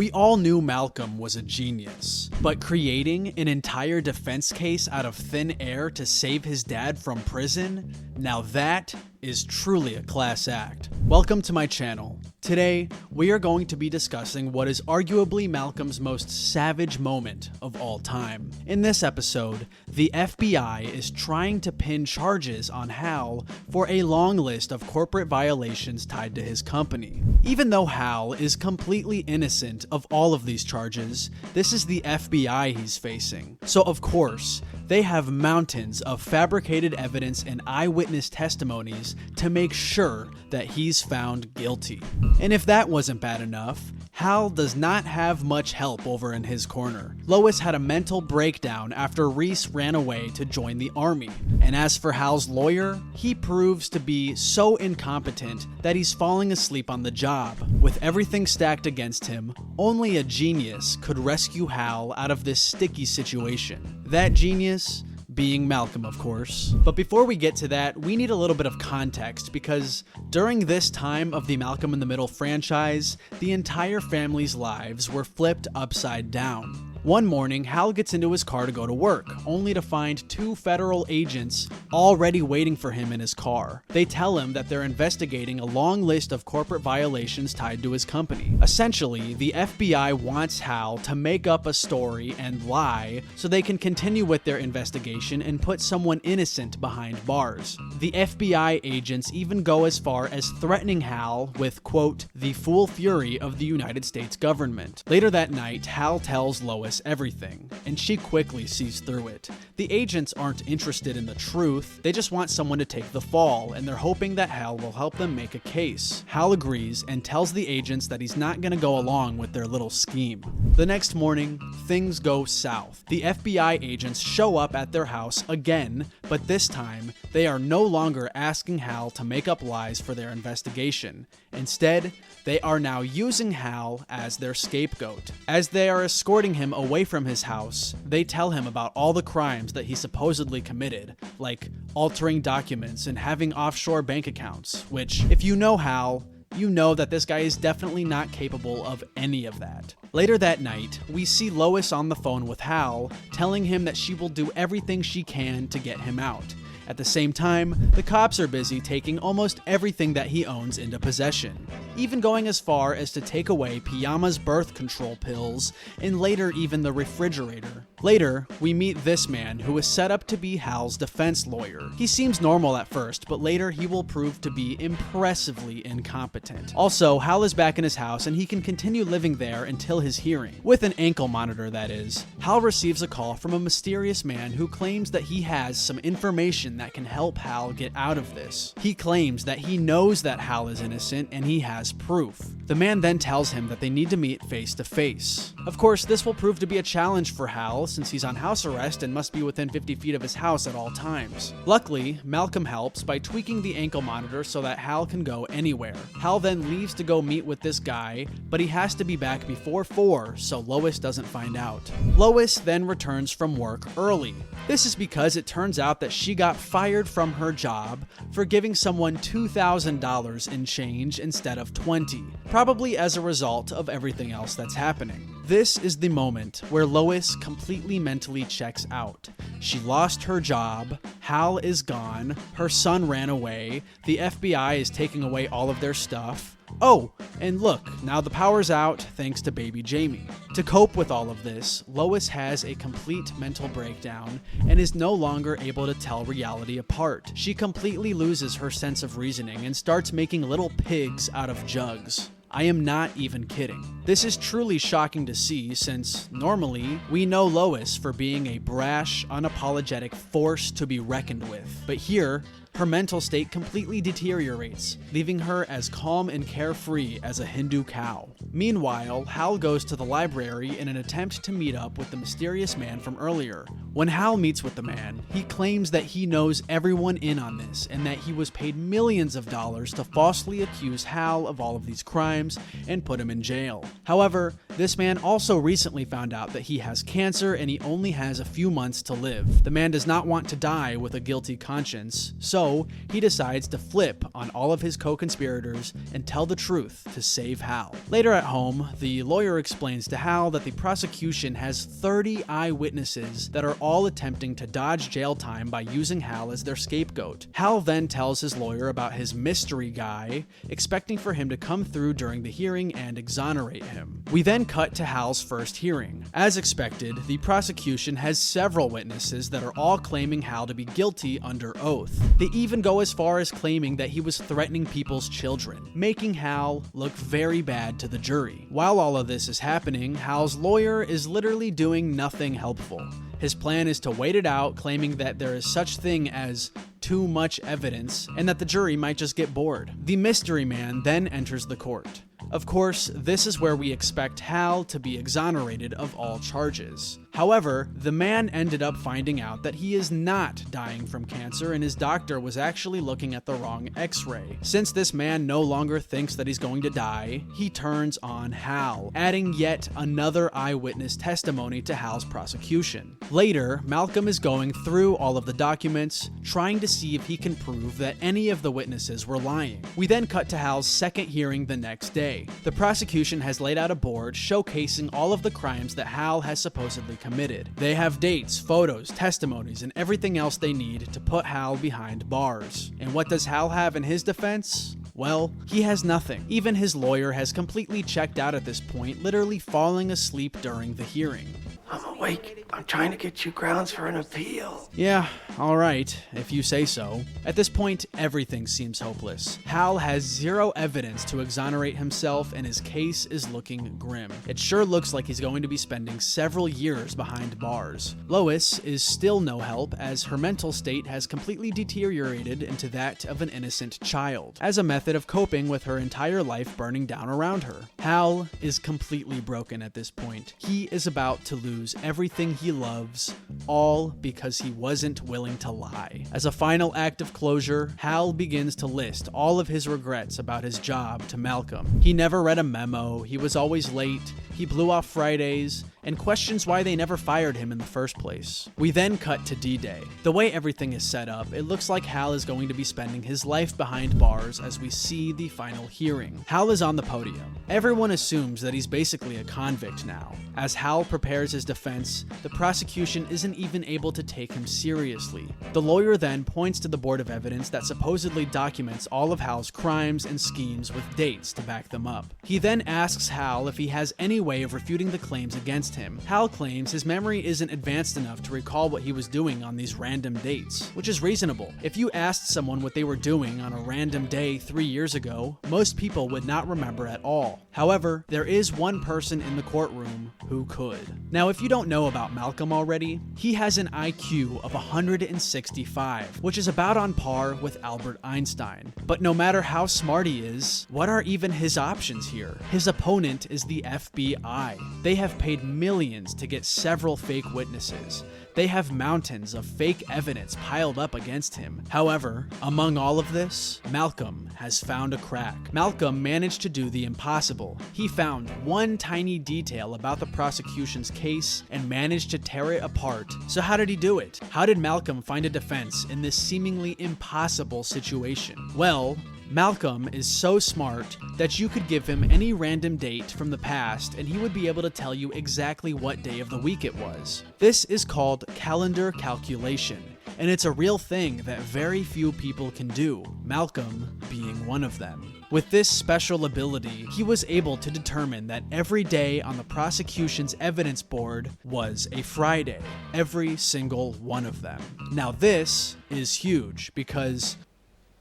We all knew Malcolm was a genius, but creating an entire defense case out of thin air to save his dad from prison? Now that is truly a class act. Welcome to my channel. Today, we are going to be discussing what is arguably Malcolm's most savage moment of all time. In this episode, the FBI is trying to pin charges on Hal for a long list of corporate violations tied to his company. Even though Hal is completely innocent of all of these charges, this is the FBI he's facing. So of course, they have mountains of fabricated evidence and eyewitness testimonies to make sure that he's found guilty. And if that wasn't bad enough, Hal does not have much help over in his corner. Lois had a mental breakdown after Reese ran away to join the army. And as for Hal's lawyer, he proves to be so incompetent that he's falling asleep on the job. With everything stacked against him, only a genius could rescue Hal out of this sticky situation. That genius being Malcolm, of course. But before we get to that, we need a little bit of context because during this time of the Malcolm in the Middle franchise, the entire family's lives were flipped upside down. One morning, Hal gets into his car to go to work, only to find two federal agents already waiting for him in his car. They tell him that they're investigating a long list of corporate violations tied to his company. Essentially, the FBI wants Hal to make up a story and lie so they can continue with their investigation and put someone innocent behind bars. The FBI agents even go as far as threatening Hal with, quote, the full fury of the United States government. Later that night, Hal tells Lois everything, and she quickly sees through it. The agents aren't interested in the truth, they just want someone to take the fall, and they're hoping that Hal will help them make a case. Hal agrees and tells the agents that he's not gonna go along with their little scheme. The next morning, things go south. The FBI agents show up at their house again, but this time, they are no longer asking Hal to make up lies for their investigation. Instead, they are now using Hal as their scapegoat. As they are escorting him away from his house, they tell him about all the crimes that he supposedly committed, like altering documents and having offshore bank accounts, which, if you know Hal, you know that this guy is definitely not capable of any of that. Later that night, we see Lois on the phone with Hal, telling him that she will do everything she can to get him out. At the same time, the cops are busy taking almost everything that he owns into possession, even going as far as to take away Piyama's birth control pills, and later even the refrigerator. Later, we meet this man who is set up to be Hal's defense lawyer. He seems normal at first, but later he will prove to be impressively incompetent. Also, Hal is back in his house and he can continue living there until his hearing. With an ankle monitor, that is. Hal receives a call from a mysterious man who claims that he has some information that can help Hal get out of this. He claims that he knows that Hal is innocent and he has proof. The man then tells him that they need to meet face to face. Of course, this will prove to be a challenge for Hal since he's on house arrest and must be within 50 feet of his house at all times. Luckily, Malcolm helps by tweaking the ankle monitor so that Hal can go anywhere. Hal then leaves to go meet with this guy, but he has to be back before 4 so Lois doesn't find out. Lois then returns from work early. This is because it turns out that she got fired from her job for giving someone $2,000 in change instead of $20, probably as a result of everything else that's happening. This is the moment where Lois completely mentally checks out. She lost her job, Hal is gone, her son ran away, the FBI is taking away all of their stuff. Oh, and look, now the power's out thanks to baby Jamie. To cope with all of this, Lois has a complete mental breakdown and is no longer able to tell reality apart. She completely loses her sense of reasoning and starts making little pigs out of jugs. I am not even kidding. This is truly shocking to see since, normally, we know Lois for being a brash, unapologetic force to be reckoned with. But here, her mental state completely deteriorates, leaving her as calm and carefree as a Hindu cow. Meanwhile, Hal goes to the library in an attempt to meet up with the mysterious man from earlier. When Hal meets with the man, he claims that he knows everyone in on this and that he was paid millions of dollars to falsely accuse Hal of all of these crimes and put him in jail. However, This man also recently found out that he has cancer and he only has a few months to live. The man does not want to die with a guilty conscience, so he decides to flip on all of his co-conspirators and tell the truth to save Hal. Later at home, the lawyer explains to Hal that the prosecution has 30 eyewitnesses that are all attempting to dodge jail time by using Hal as their scapegoat. Hal then tells his lawyer about his mystery guy, expecting for him to come through during the hearing and exonerate him. We then cut to Hal's first hearing. As expected, the prosecution has several witnesses that are all claiming Hal to be guilty under oath. They even go as far as claiming that he was threatening people's children, making Hal look very bad to the jury. While all of this is happening, Hal's lawyer is literally doing nothing helpful. His plan is to wait it out, claiming that there is such thing as too much evidence and that the jury might just get bored. The mystery man then enters the court. Of course, this is where we expect Hal to be exonerated of all charges. However, the man ended up finding out that he is not dying from cancer and his doctor was actually looking at the wrong x-ray. Since this man no longer thinks that he's going to die, he turns on Hal, adding yet another eyewitness testimony to Hal's prosecution. Later, Malcolm is going through all of the documents, trying to see if he can prove that any of the witnesses were lying. We then cut to Hal's second hearing the next day. The prosecution has laid out a board showcasing all of the crimes that Hal has supposedly committed. They have dates, photos, testimonies, and everything else they need to put Hal behind bars. And what does Hal have in his defense? Well, he has nothing. Even his lawyer has completely checked out at this point, literally falling asleep during the hearing. I'm awake. I'm trying to get you grounds for an appeal. Yeah, alright, if you say so. At this point, everything seems hopeless. Hal has zero evidence to exonerate himself and his case is looking grim. It sure looks like he's going to be spending several years behind bars. Lois is still no help as her mental state has completely deteriorated into that of an innocent child, as a method of coping with her entire life burning down around her. Hal is completely broken at this point. He is about to lose everything he loves, all because he wasn't willing to lie. As a final act of closure, Hal begins to list all of his regrets about his job to Malcolm. He never read a memo, he was always late, he blew off Fridays, and questions why they never fired him in the first place. We then cut to D-Day. The way everything is set up, it looks like Hal is going to be spending his life behind bars as we see the final hearing. Hal is on the podium. Everyone assumes that he's basically a convict now. As Hal prepares his defense, the prosecution isn't even able to take him seriously. The lawyer then points to the board of evidence that supposedly documents all of Hal's crimes and schemes with dates to back them up. He then asks Hal if he has any way of refuting the claims against him. Hal claims his memory isn't advanced enough to recall what he was doing on these random dates, which is reasonable. If you asked someone what they were doing on a random day 3 years ago, most people would not remember at all. However, there is one person in the courtroom who could. Now, if you don't know about Malcolm already, he has an IQ of 165, which is about on par with Albert Einstein. But no matter how smart he is, what are even his options here? His opponent is the FBI. They have paid millions to get several fake witnesses. They have mountains of fake evidence piled up against him. However, among all of this, Malcolm has found a crack. Malcolm managed to do the impossible. He found one tiny detail about the prosecution's case and managed to tear it apart. So how did he do it? How did Malcolm find a defense in this seemingly impossible situation? Well, Malcolm is so smart that you could give him any random date from the past and he would be able to tell you exactly what day of the week it was. This is called calendar calculation, and it's a real thing that very few people can do, Malcolm being one of them. With this special ability, he was able to determine that every day on the prosecution's evidence board was a Friday, every single one of them. Now this is huge because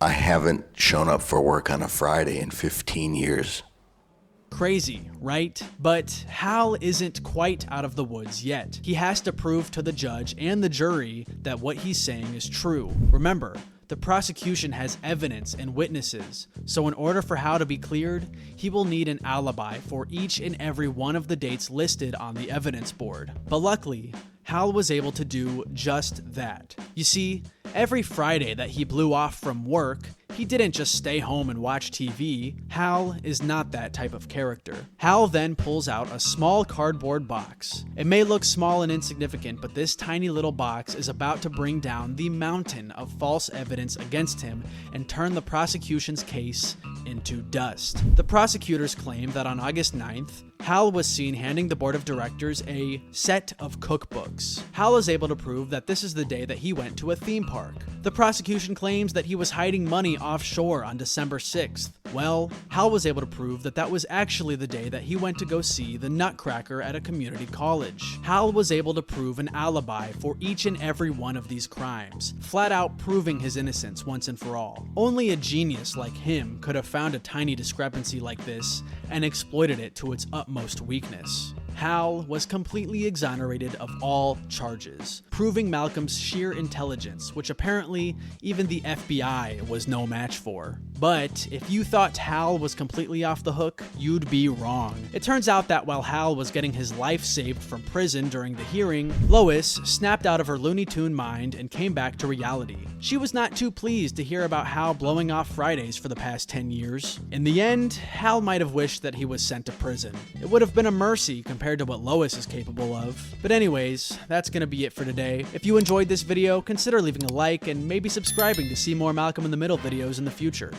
I haven't shown up for work on a Friday in 15 years. Crazy, right? But Hal isn't quite out of the woods yet. He has to prove to the judge and the jury that what he's saying is true. Remember, the prosecution has evidence and witnesses, so in order for Hal to be cleared, he will need an alibi for each and every one of the dates listed on the evidence board. But luckily, Hal was able to do just that. You see, every Friday that he blew off from work, he didn't just stay home and watch TV. Hal is not that type of character. Hal then pulls out a small cardboard box. It may look small and insignificant, but this tiny little box is about to bring down the mountain of false evidence against him and turn the prosecution's case into dust. The prosecutors claim that on August 9th, Hal was seen handing the board of directors a set of cookbooks. Hal is able to prove that this is the day that he went to a theme park. The prosecution claims that he was hiding money offshore on December 6th. Well, Hal was able to prove that that was actually the day that he went to go see the Nutcracker at a community college. Hal was able to prove an alibi for each and every one of these crimes, flat out proving his innocence once and for all. Only a genius like him could have found a tiny discrepancy like this and exploited it to its utmost weakness. Hal was completely exonerated of all charges, proving Malcolm's sheer intelligence, which apparently even the FBI was no match for. But if you thought Hal was completely off the hook, you'd be wrong. It turns out that while Hal was getting his life saved from prison during the hearing, Lois snapped out of her Looney Tune mind and came back to reality. She was not too pleased to hear about Hal blowing off Fridays for the past 10 years. In the end, Hal might have wished that he was sent to prison. It would have been a mercy compared to what Lois is capable of. But anyways, that's gonna be it for today. If you enjoyed this video, consider leaving a like and maybe subscribing to see more Malcolm in the Middle videos in the future.